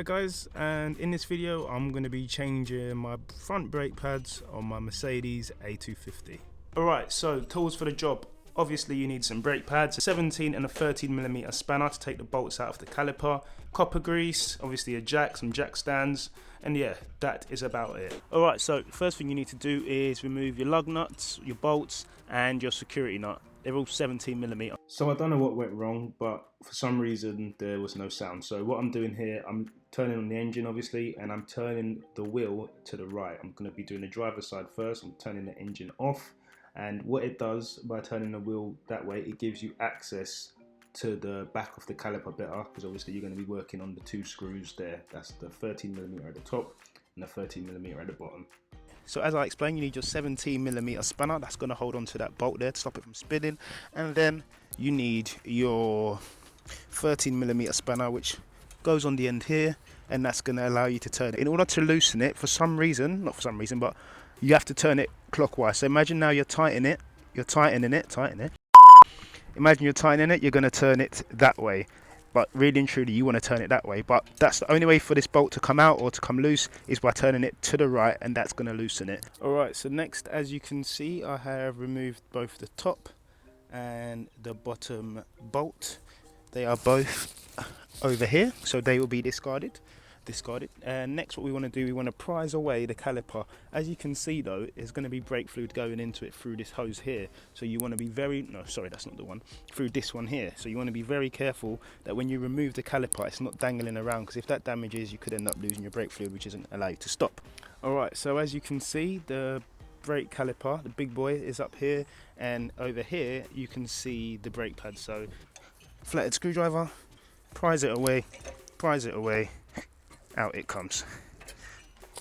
Hi guys, and in this video I'm going to be changing my front brake pads on my Mercedes A250. Alright, so tools for the job. Obviously you need some brake pads, a 17 and a 13mm spanner to take the bolts out of the caliper, copper grease, obviously a jack, some jack stands, and yeah, that is about it. Alright, so first thing you need to do is remove your lug nuts, your bolts, and your security nut. They're all 17mm. So I don't know what went wrong, but for some reason there was no sound. So what I'm doing here, I'm turning on the engine obviously, and I'm turning the wheel to the right. I'm going to be doing the driver's side first. I'm turning the engine off, and what it does by turning the wheel that way, it gives you access to the back of the caliper better, because obviously you're going to be working on the two screws there. That's the 13mm at the top and the 13mm at the bottom. So as I explained, you need your 17mm spanner. That's going to hold on to that bolt there to stop it from spinning. And then you need your 13mm spanner, which goes on the end here, and that's going to allow you to turn it. In order to loosen it, for some reason, not for some reason, but you have to turn it clockwise. So imagine now you're tightening it. Imagine you're tightening it, you're going to turn it that way. But really and truly you want to turn it that way, but that's the only way for this bolt to come out or to come loose is by turning it to the right, and that's going to loosen it. Alright, so next, as you can see, I have removed both the top and the bottom bolt. They are both over here, so they will be discarded. And next what we want to do, we want to prise away the caliper. As you can see though, there's going to be brake fluid going into it through this hose here, so you want to be through this one here, so you want to be very careful that when you remove the caliper it's not dangling around, because if that damages you could end up losing your brake fluid, which isn't allowed you to stop. Alright, so as you can see, the brake caliper, the big boy, is up here, and over here you can see the brake pad. So flathead screwdriver, prise it away, out it comes.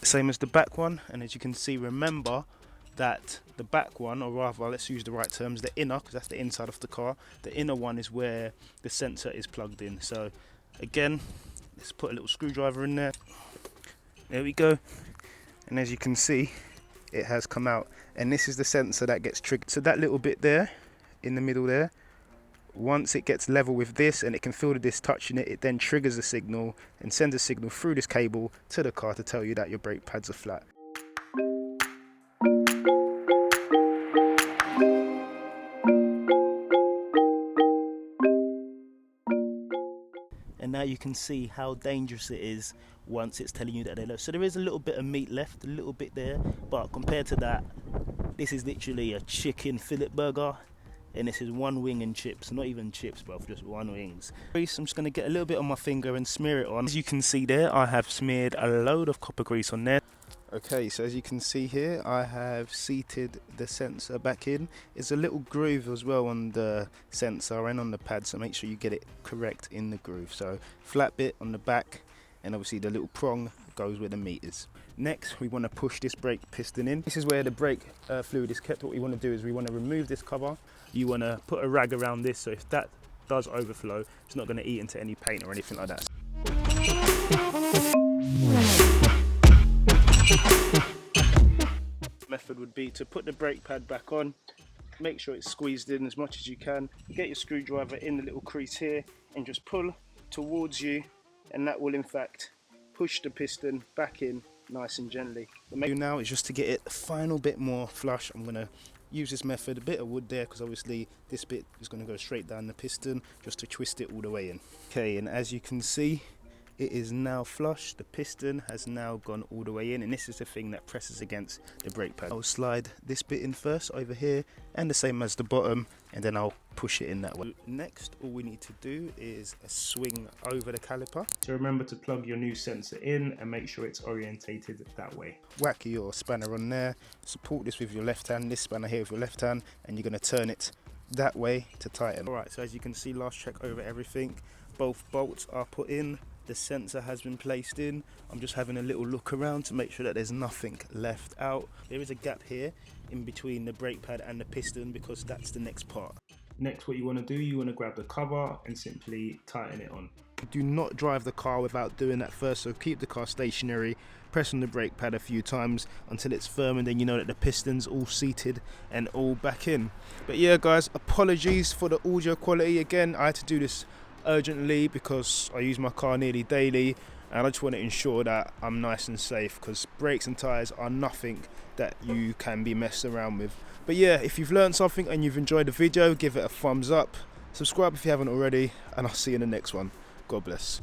Same as the back one, and as you can see, remember that the back one, or rather let's use the right terms, the inner, because that's the inside of the car, the inner one is where the sensor is plugged in. So again, let's put a little screwdriver in there. There we go, and as you can see, it has come out, and this is the sensor that gets triggered. So that little bit there in the middle there, once it gets level with this and it can feel the disc touching it, it then triggers the signal and sends a signal through this cable to the car to tell you that your brake pads are flat. And now you can see how dangerous it is once it's telling you that they're low. So there is a little bit of meat left, a little bit there, but compared to that, this is literally a chicken fillet burger. And this is one wing and chips, not even chips, bro, just one wings. I'm just going to get a little bit on my finger and smear it on. As you can see there, I have smeared a load of copper grease on there. Okay, so as you can see here, I have seated the sensor back in. There's a little groove as well on the sensor and on the pad, so make sure you get it correct in the groove. So flat bit on the back, and obviously the little prong goes where the meat is. Next, we want to push this brake piston in. This is where the brake fluid is kept. What we want to do is we want to remove this cover. You want to put a rag around this, so if that does overflow, it's not going to eat into any paint or anything like that. Method would be to put the brake pad back on, make sure it's squeezed in as much as you can, get your screwdriver in the little crease here and just pull towards you, and that will in fact push the piston back in nice and gently. What I'm going to do now is just to get it a final bit more flush, I'm going to use this method, a bit of wood there, because obviously this bit is going to go straight down the piston, just to twist it all the way in. Okay, and as you can see, it is now flush. The piston has now gone all the way in, and this is the thing that presses against the brake pad. I'll slide this bit in first over here, and the same as the bottom, and then I'll push it in that way. Next, all we need to do is a swing over the caliper. So remember to plug your new sensor in and make sure it's orientated that way. Whack your spanner on there, support this with your left hand, this spanner here with your left hand, and you're going to turn it that way to tighten. Alright, so as you can see, last check over everything. Both bolts are put in. The sensor has been placed in. I'm just having a little look around to make sure that there's nothing left out. There is a gap here in between the brake pad and the piston, because that's the next part. Next, what you want to do, you want to grab the cover and simply tighten it on. Do not drive the car without doing that first, so keep the car stationary, press on the brake pad a few times until it's firm, and then you know that the piston's all seated and all back in. But yeah guys, apologies for the audio quality. Again, I had to do this urgently because I use my car nearly daily. and I just want to ensure that I'm nice and safe, because brakes and tyres are nothing that you can be messed around with. But yeah, if you've learned something and you've enjoyed the video, give it a thumbs up, subscribe if you haven't already, and I'll see you in the next one. God bless.